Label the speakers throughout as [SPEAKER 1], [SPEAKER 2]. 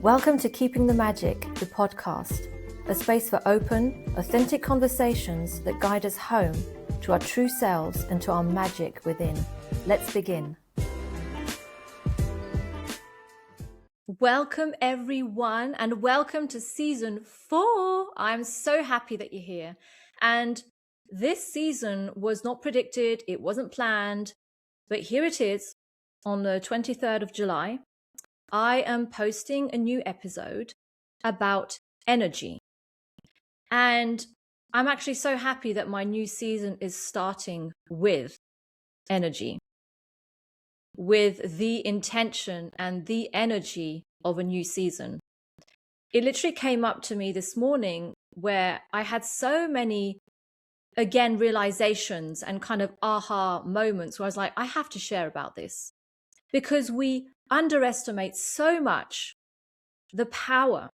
[SPEAKER 1] Welcome to Keeping the Magic, the podcast, a space for open, authentic conversations that guide us home to our true selves and to our magic within. Let's begin. Welcome everyone, and welcome to season 4. I'm so happy that you're here. And this season was not predicted, it wasn't planned, but here it is on the 23rd of July. I am posting a new episode about energy. And I'm actually so happy that my new season is starting with energy, with the intention and the energy of a new season. It literally came up to me this morning where I had so many, again, realizations and kind of aha moments where I was like, I have to share about this, because we underestimate so much the power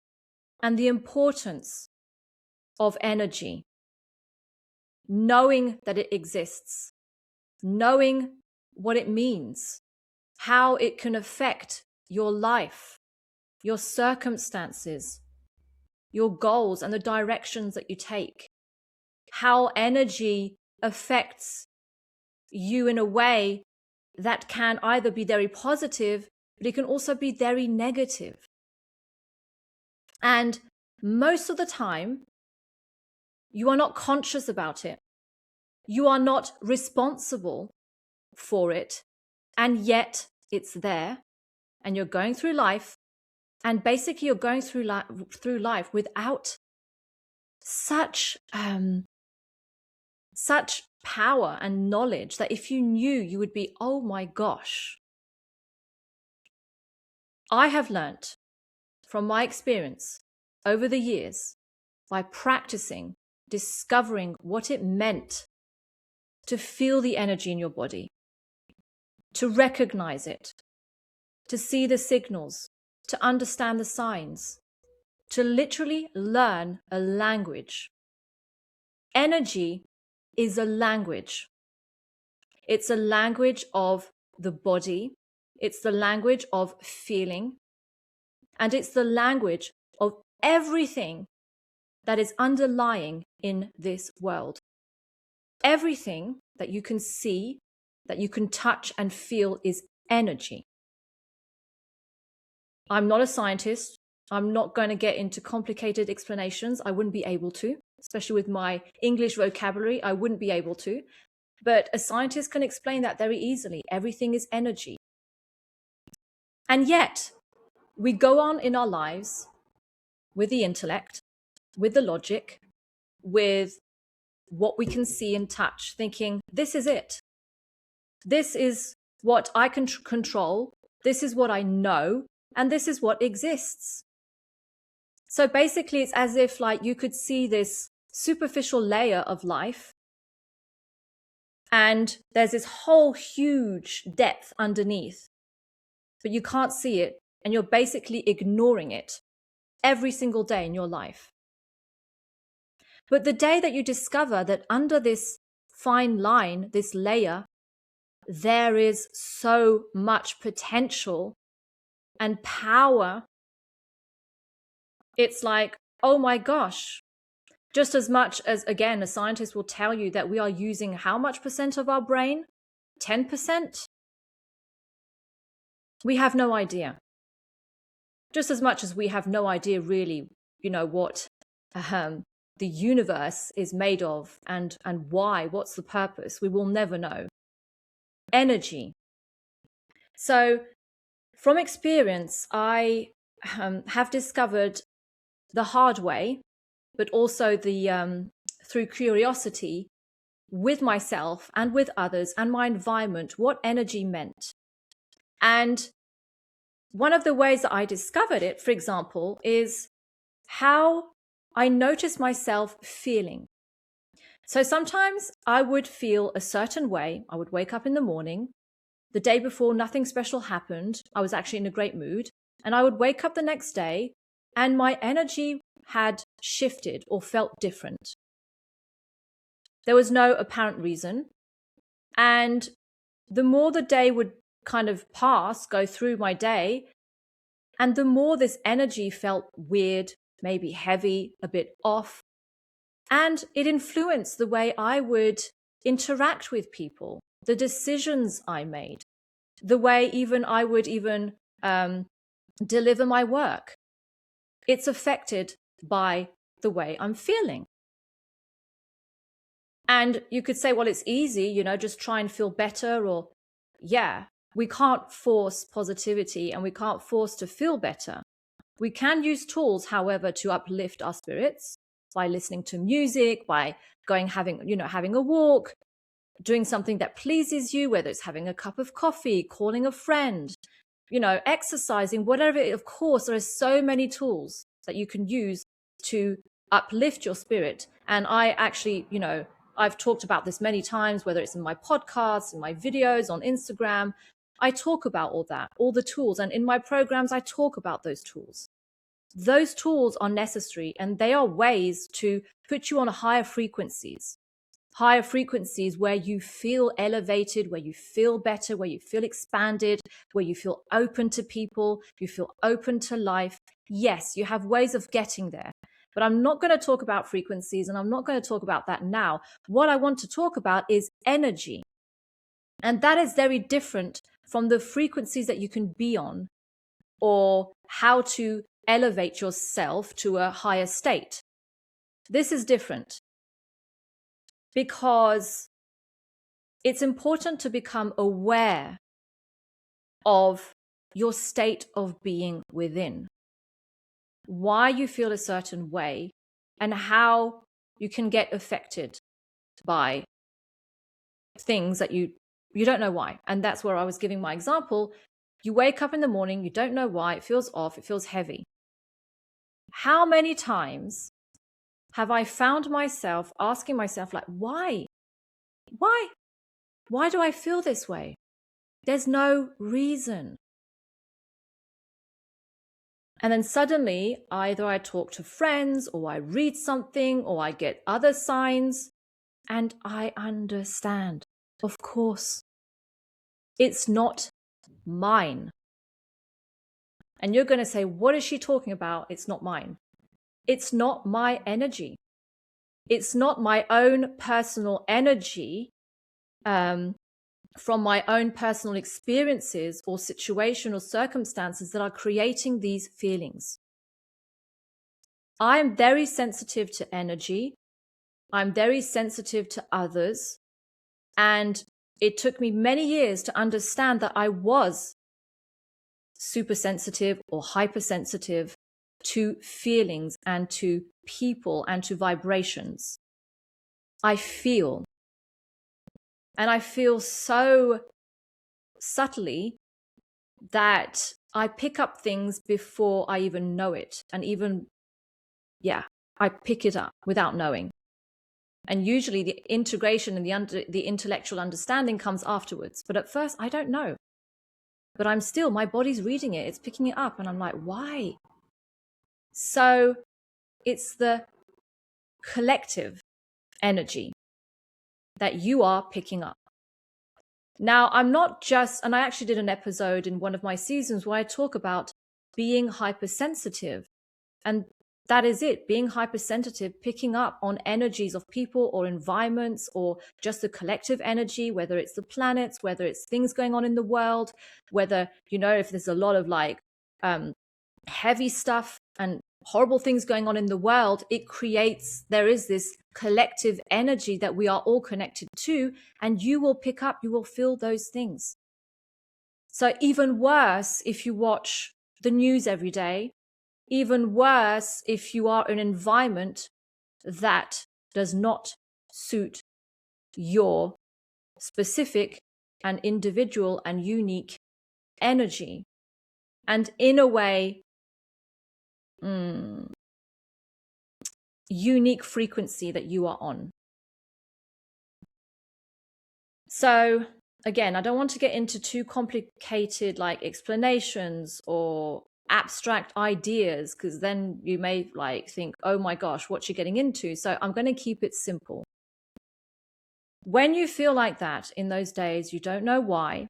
[SPEAKER 1] and the importance of energy, knowing that it exists, knowing what it means, how it can affect your life, your circumstances, your goals, and the directions that you take, how energy affects you in a way that can either be very positive, but it can also be very negative. And most of the time, you are not conscious about it. You are not responsible for it. And yet it's there, and you're going through life. And basically you're going through life without such power and knowledge that if you knew, you would be, oh my gosh. I have learnt from my experience over the years, by practicing, discovering what it meant to feel the energy in your body, to recognize it, to see the signals, to understand the signs, to literally learn a language. Energy is a language. It's a language of the body. It's the language of feeling. And it's the language of everything that is underlying in this world. Everything that you can see, that you can touch and feel is energy. I'm not a scientist. I'm not going to get into complicated explanations. I wouldn't be able to, especially with my English vocabulary. I wouldn't be able to. But a scientist can explain that very easily. Everything is energy. And yet, we go on in our lives with the intellect, with the logic, with what we can see and touch, thinking, this is it. This is what I can control. This is what I know. And this is what exists. So basically, it's as if like you could see this superficial layer of life, and there's this whole huge depth underneath, but you can't see it, and you're basically ignoring it every single day in your life. But the day that you discover that under this fine line, this layer, there is so much potential and power, it's like, oh my gosh. Just as much as, again, a scientist will tell you that we are using how much percent of our brain? 10%? We have no idea. Just as much as we have no idea really, what the universe is made of and why, what's the purpose, we will never know. Energy. So from experience, I have discovered the hard way, but also the through curiosity with myself and with others and my environment, what energy meant. And one of the ways that I discovered it, for example, is how I noticed myself feeling. So sometimes I would feel a certain way. I would wake up in the morning. The day before, nothing special happened. I was actually in a great mood. And I would wake up the next day and my energy had shifted or felt different. There was no apparent reason. And the more the day would kind of pass, go through my day, And the more this energy felt weird, maybe heavy, a bit off, and it influenced the way I would interact with people, the decisions I made, the way even I would even deliver my work. It's affected by the way I'm feeling. And you could say, well, it's easy, just try and feel better, or yeah, we can't force positivity and we can't force to feel better. We can use tools, however, to uplift our spirits by listening to music, by having a walk, doing something that pleases you, whether it's having a cup of coffee, calling a friend, exercising, whatever. Of course, there are so many tools that you can use to uplift your spirit. And I actually, I've talked about this many times, whether it's in my podcasts, in my videos, on Instagram. I talk about all that, all the tools. And in my programs, I talk about those tools. Those tools are necessary, and they are ways to put you on higher frequencies where you feel elevated, where you feel better, where you feel expanded, where you feel open to people, you feel open to life. Yes, you have ways of getting there. But I'm not going to talk about frequencies, and I'm not going to talk about that now. What I want to talk about is energy. And that is very different from the frequencies that you can be on, or how to elevate yourself to a higher state. This is different because it's important to become aware of your state of being within, why you feel a certain way, and how you can get affected by things that you don't know why. And that's where I was giving my example. You wake up in the morning, you don't know why, it feels off, it feels heavy. How many times have I found myself asking myself, like, why? Why do I feel this way? There's no reason. And then suddenly, either I talk to friends, or I read something, or I get other signs, and I understand. Of course, it's not mine. And you're going to say, what is she talking about? It's not mine. It's not my energy. It's not my own personal energy from my own personal experiences or situation or circumstances that are creating these feelings. I'm very sensitive to energy. I'm very sensitive to others. And it took me many years to understand that I was super sensitive or hypersensitive to feelings and to people and to vibrations. I feel. And I feel so subtly that I pick up things before I even know it. And even, I pick it up without knowing. And usually the integration and the intellectual understanding comes afterwards. But at first, I don't know. But my body's reading it. It's picking it up. And I'm like, why? So it's the collective energy that you are picking up. Now, I'm not just, and I actually did an episode in one of my seasons where I talk about being hypersensitive. And that is it, being hypersensitive, picking up on energies of people or environments, or just the collective energy, whether it's the planets, whether it's things going on in the world, whether, if there's a lot of heavy stuff and horrible things going on in the world, there is this collective energy that we are all connected to, and you will feel those things. So even worse if you watch the news every day, even worse if you are in an environment that does not suit your specific and individual and unique energy. And in a way, unique frequency that you are on. So again, I don't want to get into too complicated explanations or abstract ideas, because then you may think, oh my gosh, what's she getting into? So I'm going to keep it simple. When you feel like that in those days, you don't know why.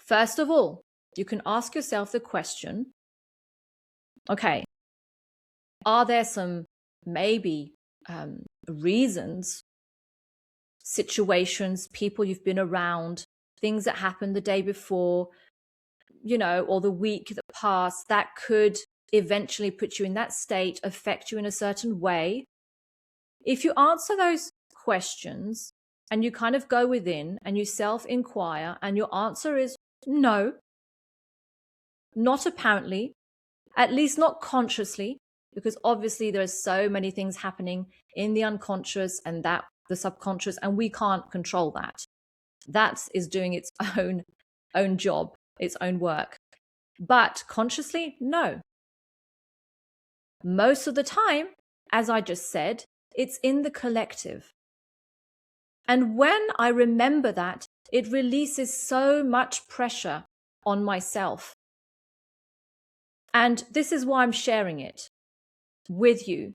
[SPEAKER 1] First of all, you can ask yourself the question, okay, are there some maybe reasons, situations, people you've been around, things that happened the day before, or the week that passed that could eventually put you in that state, affect you in a certain way? If you answer those questions and you kind of go within and you self-inquire and your answer is no, not apparently, at least not consciously, because obviously there are so many things happening in the unconscious and that the subconscious, and we can't control that. That is doing its own job, its own work. But consciously, no. Most of the time, as I just said, it's in the collective. And when I remember that, it releases so much pressure on myself. And this is why I'm sharing it with you.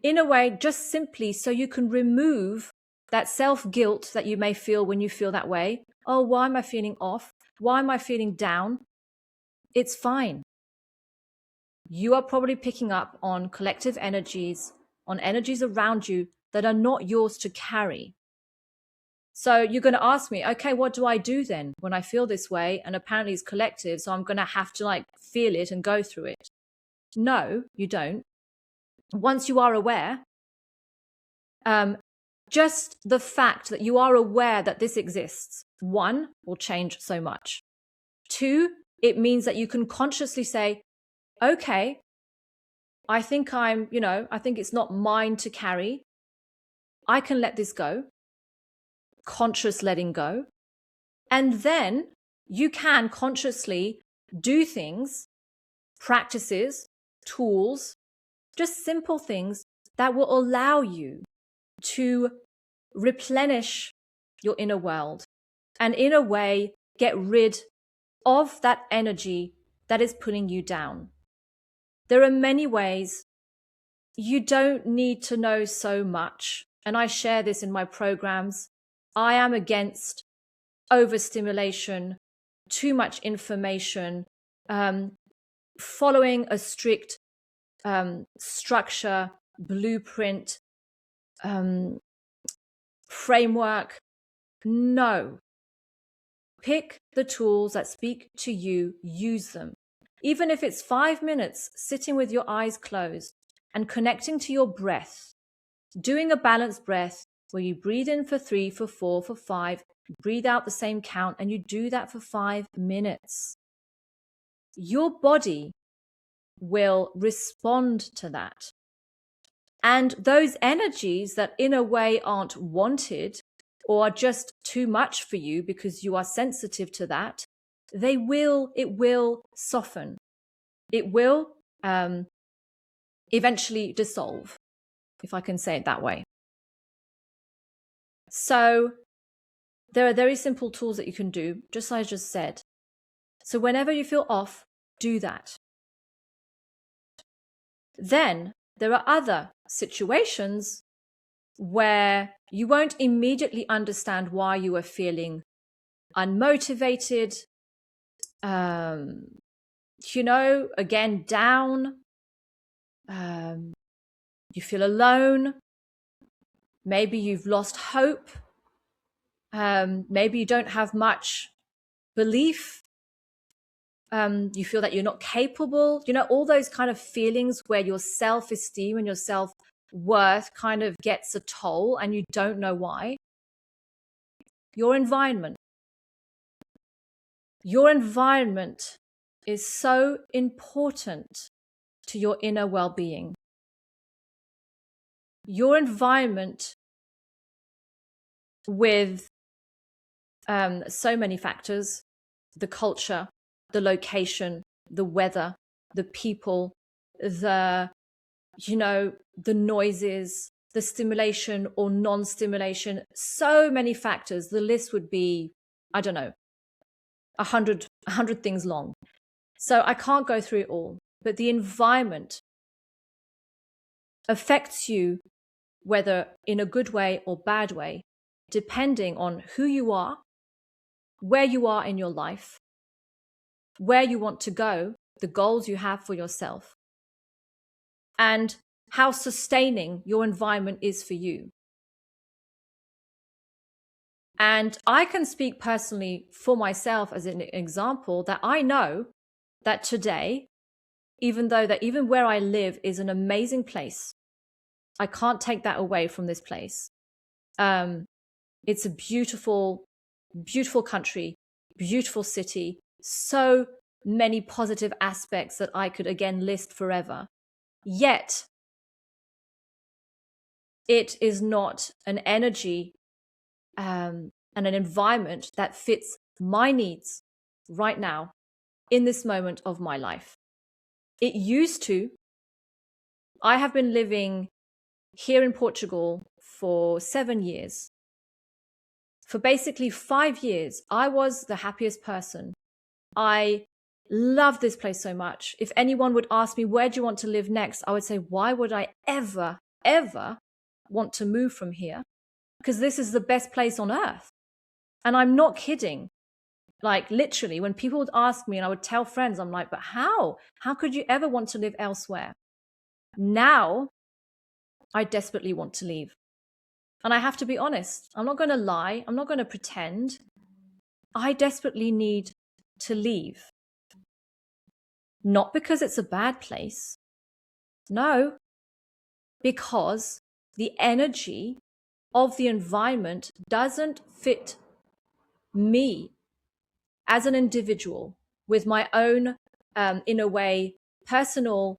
[SPEAKER 1] In a way, just simply so you can remove that self-guilt that you may feel when you feel that way. Oh, why am I feeling off? Why am I feeling down? It's fine. You are probably picking up on collective energies, on energies around you that are not yours to carry. So you're going to ask me, okay, what do I do then when I feel this way? And apparently it's collective, so I'm going to have to feel it and go through it. No, you don't. Once you are aware, just the fact that you are aware that this exists, one, will change so much. Two, it means that you can consciously say, okay, I think it's not mine to carry. I can let this go. Conscious letting go. And then you can consciously do things, practices, tools, just simple things that will allow you to replenish your inner world and in a way get rid of that energy that is pulling you down. There are many ways. You don't need to know so much. And I share this in my programs. I am against overstimulation, too much information, following a strict structure, blueprint, framework. No. Pick the tools that speak to you, use them. Even if it's 5 minutes sitting with your eyes closed and connecting to your breath, doing a balanced breath where you breathe in for 3, for 4, for 5, breathe out the same count, and you do that for 5 minutes. Your body will respond to that. And those energies that in a way aren't wanted or are just too much for you because you are sensitive to that, it will soften. It will eventually dissolve, if I can say it that way. So there are very simple tools that you can do, just as I just said. So whenever you feel off, do that. Then there are other situations where you won't immediately understand why you are feeling unmotivated, again, down. You feel alone. Maybe you've lost hope. Maybe you don't have much belief. You feel that you're not capable. All those kind of feelings where your self-esteem and your self-worth kind of gets a toll and you don't know why. Your environment. Your environment is so important to your inner well-being. Your environment with so many factors, the culture, the location, the weather, the people, the noises, the stimulation or non-stimulation, so many factors. The list would be, 100 things long. So I can't go through it all, but the environment affects you, whether in a good way or bad way, depending on who you are, where you are in your life, where you want to go, the goals you have for yourself, and how sustaining your environment is for you. And I can speak personally for myself as an example that I know that today, even where I live is an amazing place, I can't take that away from this place. It's a beautiful, beautiful country, beautiful city, so many positive aspects that I could again list forever. Yet, it is not an energy and an environment that fits my needs right now in this moment of my life. It used to. I have been living here in Portugal for 7 years. For basically 5 years, I was the happiest person. I love this place so much. If anyone would ask me, where do you want to live next? I would say, why would I ever want to move from here? Because this is the best place on earth. And I'm not kidding. Like literally, when people would ask me and I would tell friends, I'm like, but how? How could you ever want to live elsewhere? Now, I desperately want to leave. And I have to be honest. I'm not going to lie. I'm not going to pretend. I desperately need to leave. Not because it's a bad place. No, because the energy of the environment doesn't fit me as an individual with my own, in a way, personal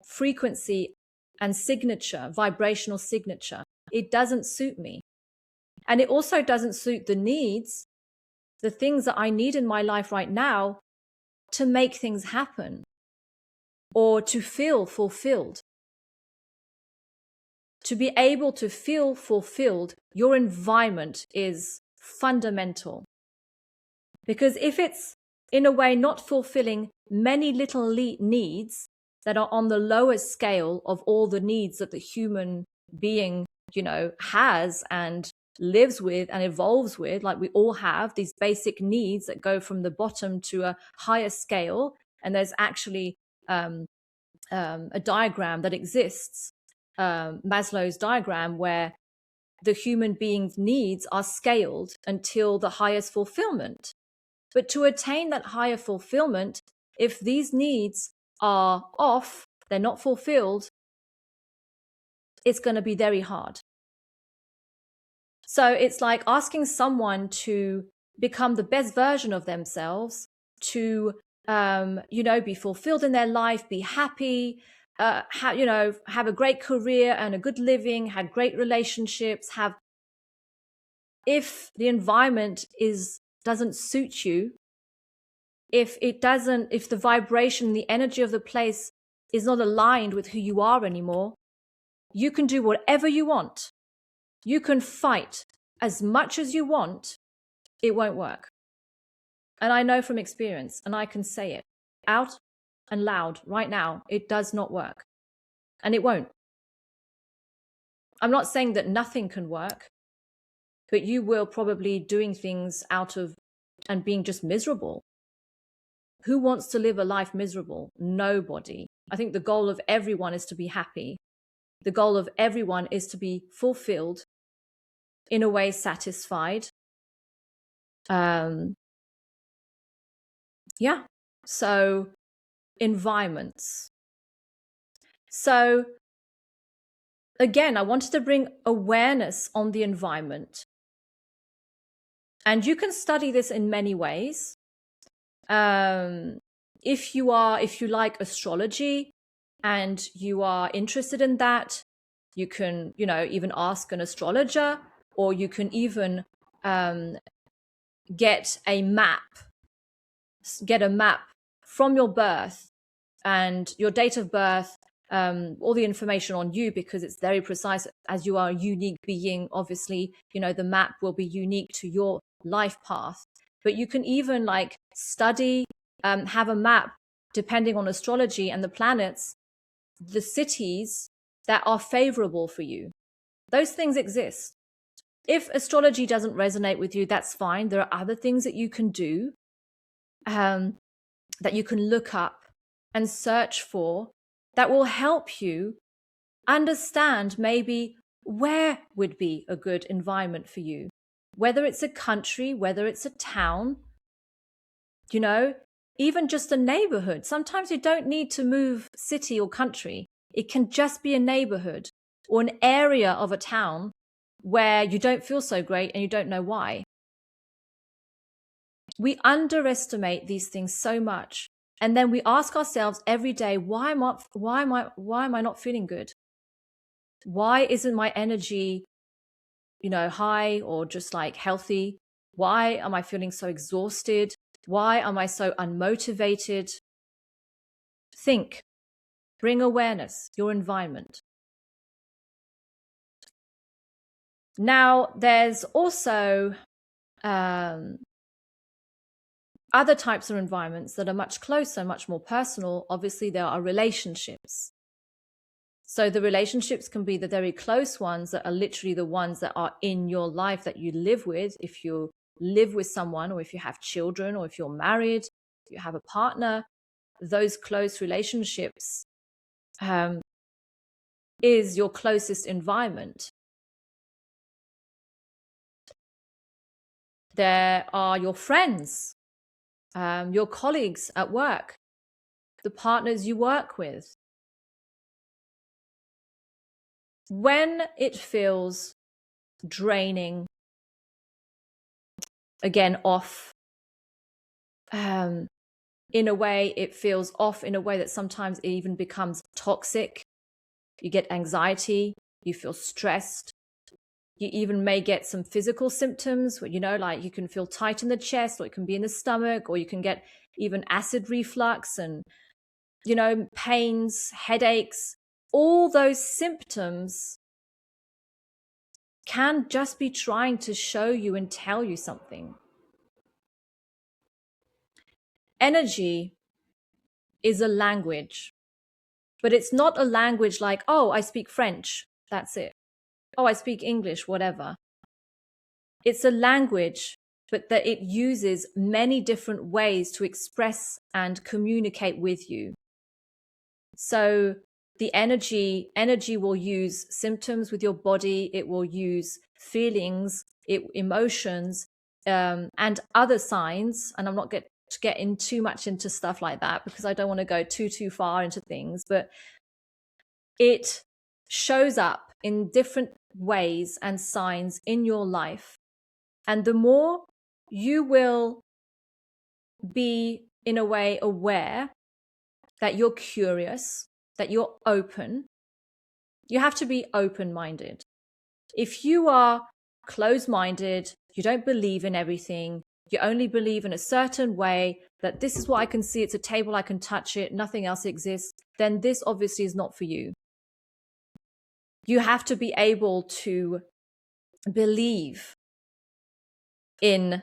[SPEAKER 1] frequency and signature, vibrational signature. It doesn't suit me. And it also doesn't suit the needs, the things that I need in my life right now to make things happen or to feel fulfilled. To be able to feel fulfilled, your environment is fundamental. Because if it's, in a way, not fulfilling many little needs that are on the lowest scale of all the needs that the human being, has and lives with and evolves with, like we all have these basic needs that go from the bottom to a higher scale. And there's actually a diagram that exists, Maslow's diagram, where the human being's needs are scaled until the highest fulfillment. But to attain that higher fulfillment, if these needs are off, they're not fulfilled, it's going to be very hard. So it's like asking someone to become the best version of themselves, to, be fulfilled in their life, be happy, have a great career and a good living, have great relationships, if the environment doesn't suit you, if the vibration, the energy of the place is not aligned with who you are anymore, you can do whatever you want. You can fight as much as you want. It won't work. And I know from experience, and I can say it out and loud right now, it does not work. And it won't. I'm not saying that nothing can work, but you will probably doing things out of and being just miserable. Who wants to live a life miserable? Nobody. I think the goal of everyone is to be happy. The goal of everyone is to be fulfilled, in a way satisfied. So environments. So again, I wanted to bring awareness on the environment. And you can study this in many ways. If you like astrology and you are interested in that, you can, even ask an astrologer, or you can even get a map from your birth and your date of birth, all the information on you, because it's very precise. As you are a unique being, obviously, the map will be unique to your life path. But you can even study, have a map depending on astrology and the planets, the cities that are favorable for you. Those things exist. If astrology doesn't resonate with you, that's fine. There are other things that you can do. that you can look up and search for that will help you understand maybe where would be a good environment for you, whether it's a country, whether it's a town, you know, even just a neighborhood. Sometimes you don't need to move city or country. It can just be a neighborhood or an area of a town where you don't feel so great and you don't know why. We underestimate these things so much. And then we ask ourselves every day, why am I not feeling good? Why isn't my energy, high or just like healthy? Why am I feeling so exhausted? Why am I so unmotivated? Think, bring awareness, your environment. Now, there's also other types of environments that are much closer, much more personal. Obviously, there are relationships. So the relationships can be the very close ones that are literally the ones that are in your life that you live with. If you live with someone, or if you have children, or if you're married, if you have a partner, those close relationships is your closest environment. There are your friends, your colleagues at work, the partners you work with. When it feels draining, again, off, in a way, it feels off in a way that sometimes it even becomes toxic. You get anxiety, you feel stressed. You even may get some physical symptoms, like you can feel tight in the chest, or it can be in the stomach, or you can get even acid reflux and, pains, headaches. All those symptoms can just be trying to show you and tell you something. Energy is a language, but it's not a language like, oh, I speak French, that's it. Oh, I speak English, whatever. It's a language, but that it uses many different ways to express and communicate with you. So the energy will use symptoms with your body. It will use feelings, emotions, and other signs. And I'm not going to get in too much into stuff like that because I don't want to go too far into things, but it shows up in different ways and signs in your life. And the more you will be, in a way, aware that you're curious, that you're open, you have to be open-minded. If you are closed-minded, you don't believe in everything, you only believe in a certain way, that this is what I can see, it's a table, I can touch it, nothing else exists, then this obviously is not for you. You have to be able to believe in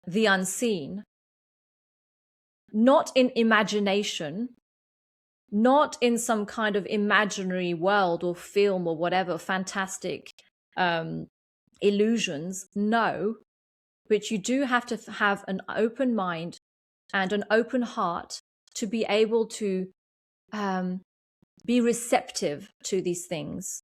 [SPEAKER 1] the unseen, not in imagination, not in some kind of imaginary world or film or whatever, fantastic illusions. No, but you do have to have an open mind and an open heart to be able to be receptive to these things.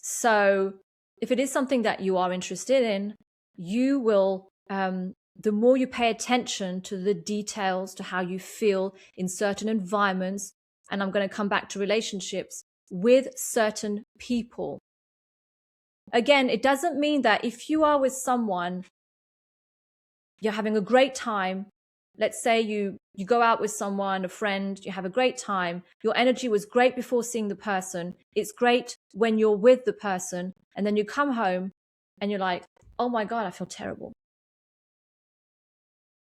[SPEAKER 1] So if it is something that you are interested in, you will, the more you pay attention to the details, to how you feel in certain environments, and I'm going to come back to relationships with certain people. Again, it doesn't mean that if you are with someone, you're having a great time. Let's say you go out with someone, a friend, you have a great time. Your energy was great before seeing the person. It's great when you're with the person, and then you come home and you're like, oh my God, I feel terrible.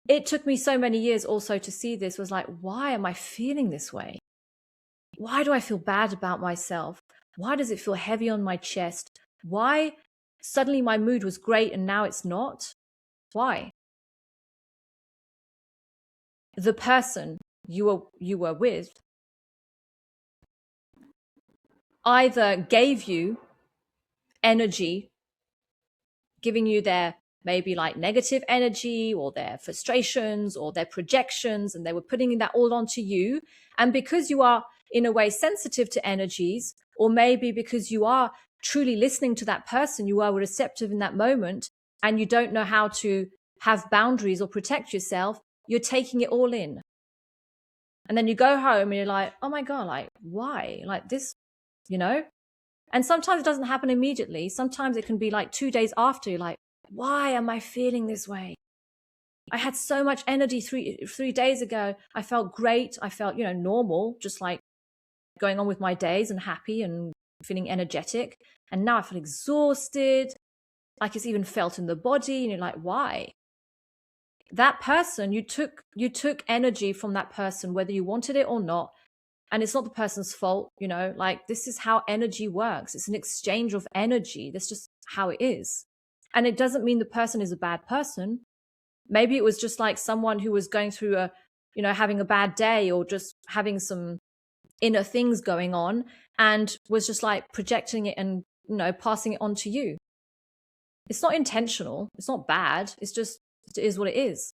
[SPEAKER 1] It took me so many years also to see this, was like, why am I feeling this way? Why do I feel bad about myself? Why does it feel heavy on my chest? Why suddenly my mood was great and now it's not? Why? The person you were with either gave you energy, giving you their maybe like negative energy or their frustrations or their projections, and they were putting that all onto you. And because you are in a way sensitive to energies, or maybe because you are truly listening to that person, you are receptive in that moment, and you don't know how to have boundaries or protect yourself, you're taking it all in. And then you go home and you're like, oh my God, like, why? Like this, you know? And sometimes it doesn't happen immediately. Sometimes it can be like 2 days after. You're like, why am I feeling this way? I had so much energy three days ago. I felt great. I felt, normal, just like going on with my days and happy and feeling energetic. And now I feel exhausted. Like it's even felt in the body. And you're like, why? That person, you took energy from that person, whether you wanted it or not. And it's not the person's fault, like this is how energy works. It's an exchange of energy. That's just how it is. And it doesn't mean the person is a bad person. Maybe it was just like someone who was going through having a bad day, or just having some inner things going on, and was just like projecting it and, passing it on to you. It's not intentional. It's not bad. It is what it is.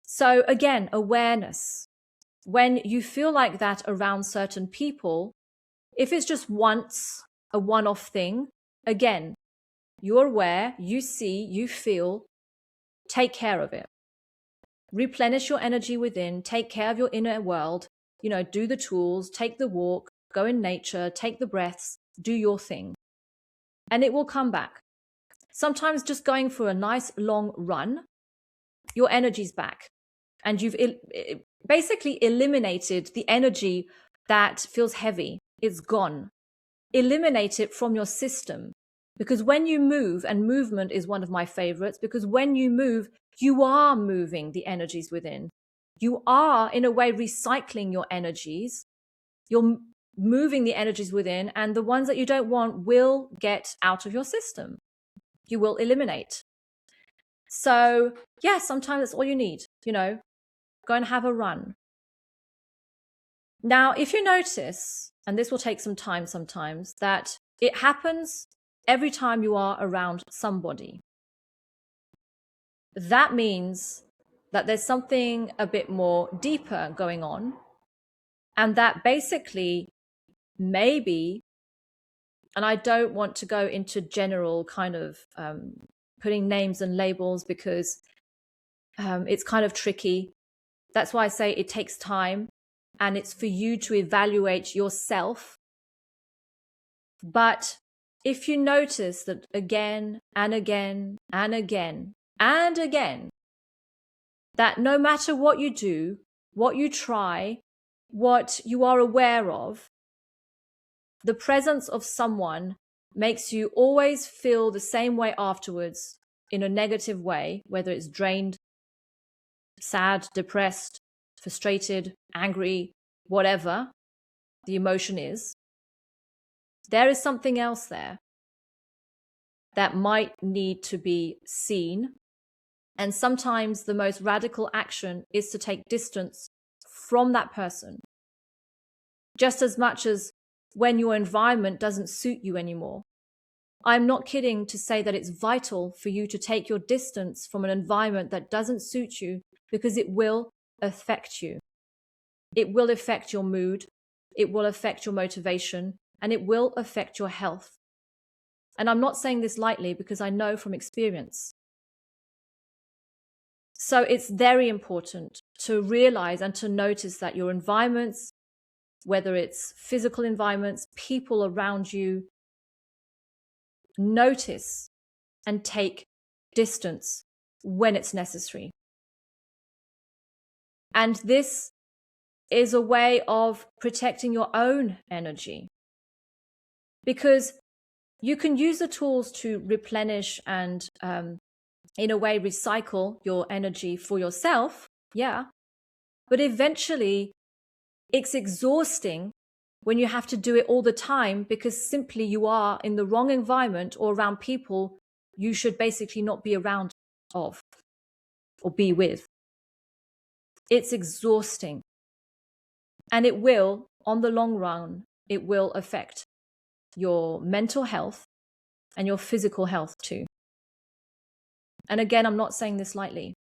[SPEAKER 1] So again, awareness. When you feel like that around certain people, if it's just once, a one-off thing, again, you're aware, you see, you feel, take care of it. Replenish your energy within, take care of your inner world, do the tools, take the walk, go in nature, take the breaths, do your thing. And it will come back. Sometimes just going for a nice long run, your energy's back. And you've basically eliminated the energy that feels heavy. It's gone. Eliminate it from your system. Because when you move, and movement is one of my favorites, because when you move, you are moving the energies within. You are, in a way, recycling your energies. You're moving the energies within, and the ones that you don't want will get out of your system. You will eliminate. So, yeah, sometimes that's all you need, go and have a run. Now, if you notice, and this will take some time sometimes, that it happens every time you are around somebody, that means that there's something a bit more deeper going on, and that basically maybe, and I don't want to go into general kind of putting names and labels, because it's kind of tricky. That's why I say it takes time, and it's for you to evaluate yourself. But if you notice that again and again and again and again, that no matter what you do, what you try, what you are aware of, the presence of someone makes you always feel the same way afterwards, in a negative way, whether it's drained, sad, depressed, frustrated, angry, whatever the emotion is, there is something else there that might need to be seen. And sometimes the most radical action is to take distance from that person, just as much as when your environment doesn't suit you anymore. I'm not kidding to say that it's vital for you to take your distance from an environment that doesn't suit you, because it will affect you. It will affect your mood, it will affect your motivation, and it will affect your health. And I'm not saying this lightly, because I know from experience. So it's very important to realize and to notice that your environments, whether it's physical environments, people around you, notice and take distance when it's necessary. And this is a way of protecting your own energy, because you can use the tools to replenish and in a way recycle your energy for yourself, yeah, but eventually it's exhausting when you have to do it all the time, because simply you are in the wrong environment or around people you should basically not be around of or be with. It's exhausting, and it will, on the long run, it will affect your mental health and your physical health too. And again, I'm not saying this lightly.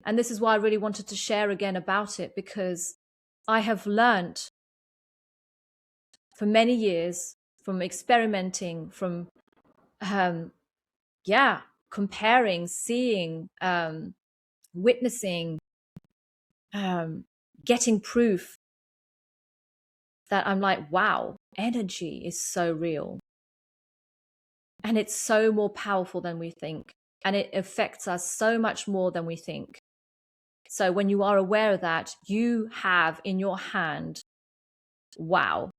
[SPEAKER 1] And this is why I really wanted to share again about it, because I have learned for many years from experimenting, from, comparing, seeing, witnessing, getting proof, that I'm like, wow, energy is so real. And it's so more powerful than we think. And it affects us so much more than we think. So when you are aware of that, you have in your hand, wow,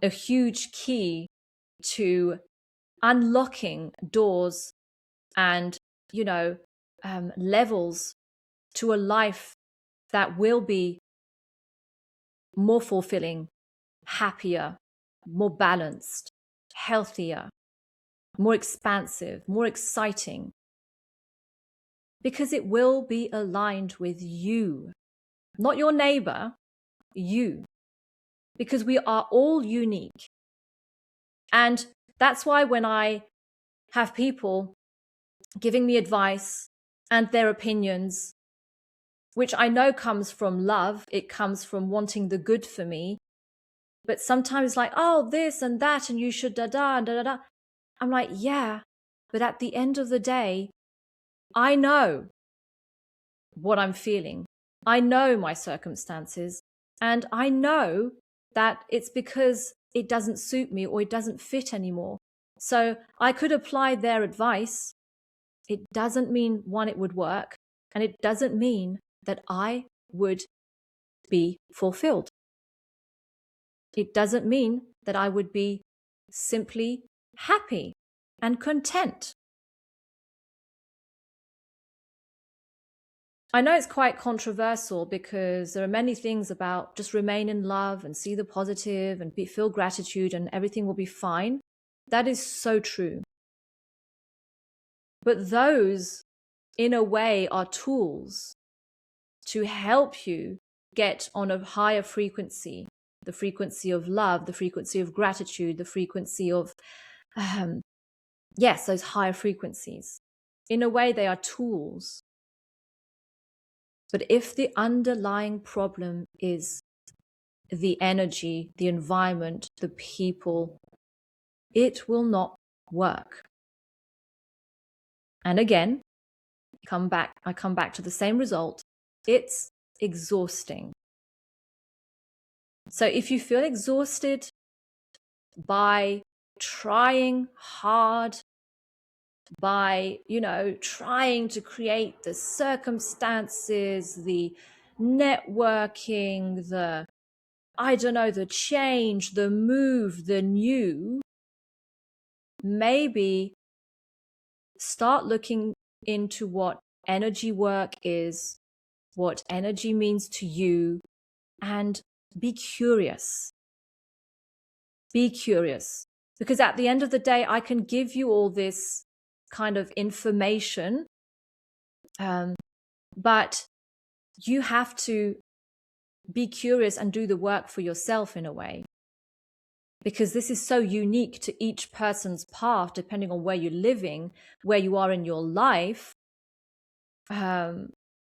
[SPEAKER 1] a huge key to unlocking doors and, levels to a life that will be more fulfilling, happier, more balanced, healthier, more expansive, more exciting. Because it will be aligned with you, not your neighbor, you. Because we are all unique. And that's why when I have people giving me advice and their opinions, which I know comes from love, it comes from wanting the good for me, but sometimes like, oh, this and that, and you should da-da and da-da-da. I'm like, yeah, but at the end of the day, I know what I'm feeling. I know my circumstances, and I know that it's because it doesn't suit me or it doesn't fit anymore. So I could apply their advice. It doesn't mean, one, it would work, and it doesn't mean that I would be fulfilled. It doesn't mean that I would be simply happy and content. I know it's quite controversial because there are many things about just remain in love and see the positive and feel gratitude and everything will be fine. That is so true. But those, in a way, are tools to help you get on a higher frequency, the frequency of love, the frequency of gratitude, the frequency of, those higher frequencies. In a way, they are tools. But if the underlying problem is the energy, the environment, the people, it will not work. And again, I come back to the same result. It's exhausting. So if you feel exhausted by trying hard, by, trying to create the circumstances, the networking, the change, the move, the new, maybe start looking into what energy work is, what energy means to you, and be curious. Be curious. Because at the end of the day, I can give you all this kind of information, but you have to be curious and do the work for yourself in a way. Because this is so unique to each person's path, depending on where you're living, where you are in your life.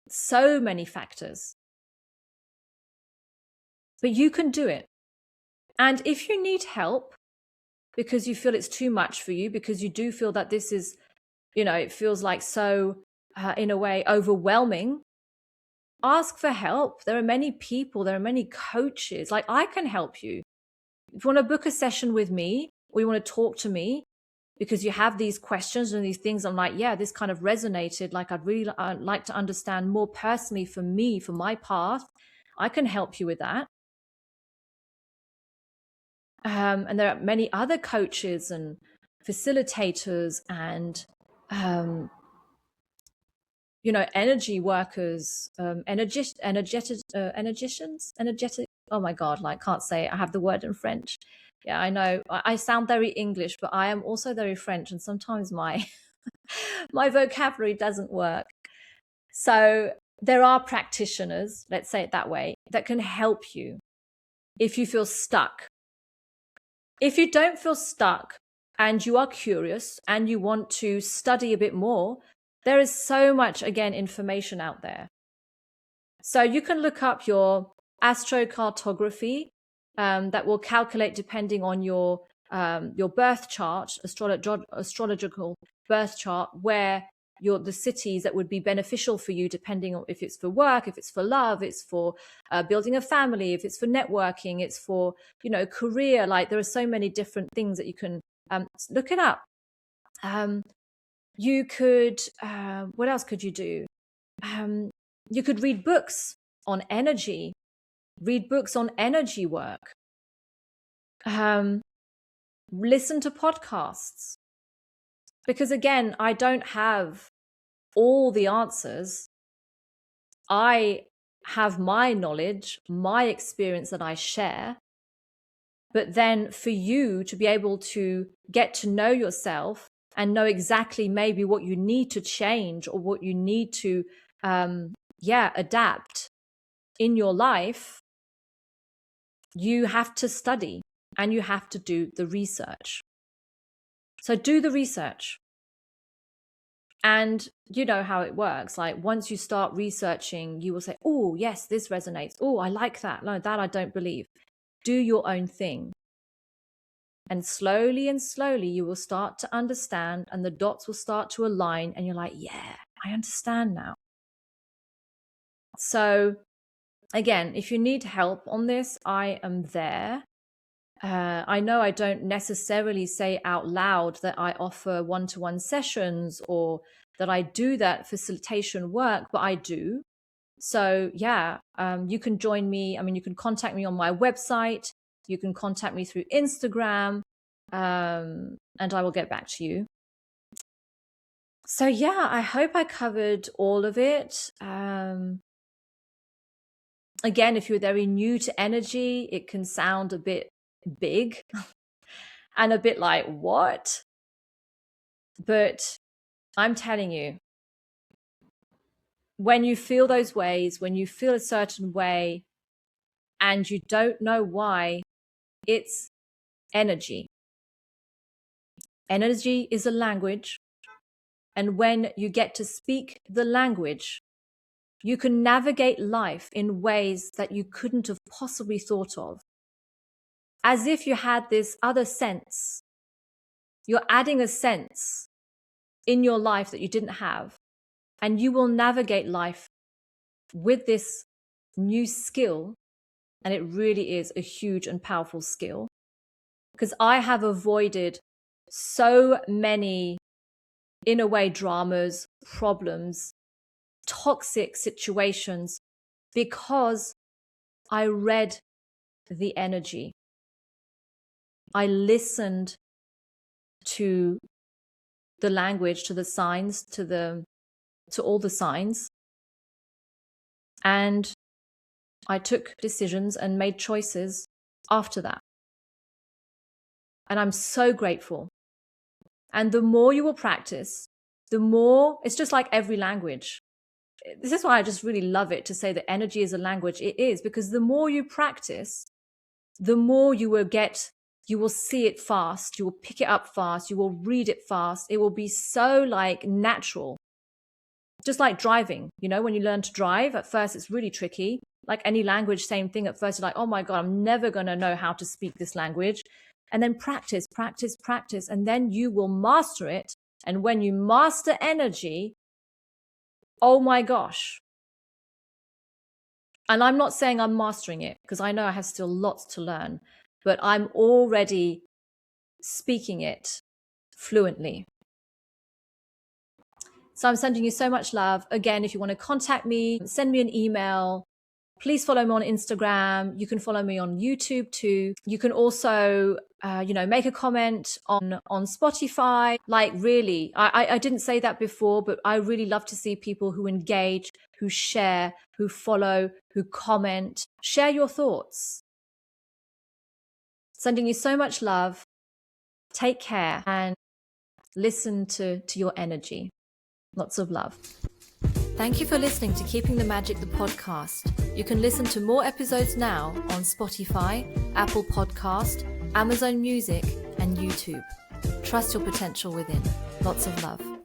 [SPEAKER 1] So many factors. But you can do it. And if you need help, because you feel it's too much for you, because you do feel that this is, it feels like so, in a way, overwhelming, ask for help. There are many people, there are many coaches. Like, I can help you. If you want to book a session with me, or you want to talk to me because you have these questions and these things, I'm like, yeah, this kind of resonated. Like, I'd really like to understand more personally for me, for my path. I can help you with that. And there are many other coaches and facilitators and, energy workers, energetic. Oh my God, like, can't say it. I have the word in French. Yeah, I know. I sound very English, but I am also very French. And sometimes my vocabulary doesn't work. So there are practitioners, let's say it that way, that can help you if you feel stuck. If you don't feel stuck and you are curious and you want to study a bit more, There is so much, again, information out there. So you can look up your astrocartography that will calculate depending on your birth chart, astrological birth chart, where the cities that would be beneficial for you, depending on if it's for work, if it's for love, it's for building a family, if it's for networking, it's for, career. Like, there are so many different things that you can look it up. You could, what else could you do? You could read books on energy, read books on energy work, listen to podcasts. Because again, I don't have all the answers. I have my knowledge, my experience that I share. But then for you to be able to get to know yourself and know exactly maybe what you need to change or what you need to adapt in your life, you have to study and you have to do the research. So do the research. And you know how it works. Like, once you start researching, you will say, oh, yes, this resonates. Oh, I like that. No, that I don't believe. Do your own thing. And slowly you will start to understand, and the dots will start to align, and you're like, yeah, I understand now. So again, if you need help on this, I am there. I know I don't necessarily say out loud that I offer one-to-one sessions or that I do that facilitation work, but I do. So yeah, you can join me. I mean, you can contact me on my website. You can contact me through Instagram, and I will get back to you. So yeah, I hope I covered all of it. Again, if you're very new to energy, it can sound a bit big and a bit like, what? But I'm telling you, when you feel those ways, when you feel a certain way and you don't know why, it's energy. Energy is a language. And when you get to speak the language, you can navigate life in ways that you couldn't have possibly thought of. As if you had this other sense. You're adding a sense in your life that you didn't have. And you will navigate life with this new skill. And it really is a huge and powerful skill. Because I have avoided so many, in a way, dramas, problems, toxic situations, because I read the energy. I listened to the language, to the signs, to all the signs. And I took decisions and made choices after that. And I'm so grateful. And the more you will practice, the more, it's just like every language. This is why I just really love it to say that energy is a language. It is, because the more you practice, the more you will see it fast. You will pick it up fast. You will read it fast. It will be so like natural. Just like driving, when you learn to drive, at first it's really tricky. Like any language, same thing. At first you're like, oh my God, I'm never going to know how to speak this language. And then practice. And then you will master it. And when you master energy, oh my gosh. And I'm not saying I'm mastering it, because I know I have still lots to learn, but I'm already speaking it fluently. So I'm sending you so much love. Again, if you want to contact me, send me an email. Please follow me on Instagram. You can follow me on YouTube too. You can also, make a comment on Spotify. Like, really, I didn't say that before, but I really love to see people who engage, who share, who follow, who comment. Share your thoughts. Sending you so much love. Take care and listen to your energy. Lots of love. Thank you for listening to Keeping the Magic, the podcast. You can listen to more episodes now on Spotify, Apple Podcast, Amazon Music, and YouTube. Trust your potential within. Lots of love.